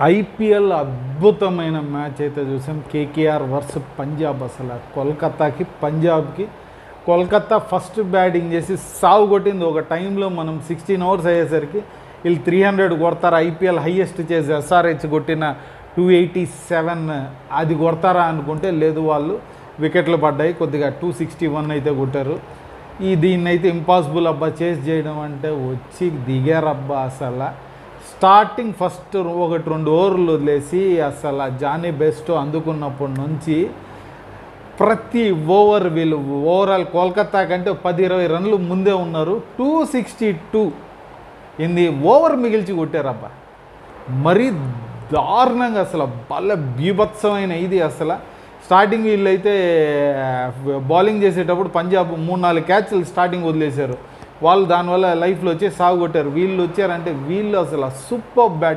IPL అద్భుతమైన match అయితే చూసాం. KKR versus Punjab. అసలు కోల్కతాకి పంజాబ్కి కోల్కతా ఫస్ట్ బ్యాటింగ్ చేసి సాగు కొట్టింది. ఒక టైంలో మనం 16 ఓవర్స్ అయ్యేసరికి వీళ్ళు 300 కొడతారా, ఐపీఎల్ హైయెస్ట్ చేసి ఎస్ఆర్హెచ్ కొట్టిన 287 అది కొడతారా అనుకుంటే లేదు, వాళ్ళు వికెట్లు పడ్డాయి. కొద్దిగా 261 అయితే కొట్టారు. దీన్ని అయితే ఇంపాసిబుల్ అబ్బా చేసి చేయడం అంటే వచ్చి దిగారబ్బా. అసలు స్టార్టింగ్ ఫస్ట్ 1-2 ఓవర్లు వదిలేసి అసలు జానీ బెస్ట్ అందుకున్నప్పటి నుంచి ప్రతి ఓవర్ వీళ్ళు ఓవరాల్ కోల్కతా కంటే 10-20 రన్లు ముందే ఉన్నారు. 262 ఓవర్ మిగిల్చి కొట్టారబ్బా. మరీ దారుణంగా అసలు భలే బీభత్సమైన ఇది. అసలు స్టార్టింగ్ వీళ్ళైతే బౌలింగ్ చేసేటప్పుడు పంజాబ్ 3-4 క్యాచ్లు స్టార్టింగ్ వదిలేశారు. వాళ్ళు దానివల్ల లైఫ్లో వచ్చి సాగు కొట్టారు. వీళ్ళు వచ్చారంటే వీళ్ళు అసలు సూపర్ బ్యాట్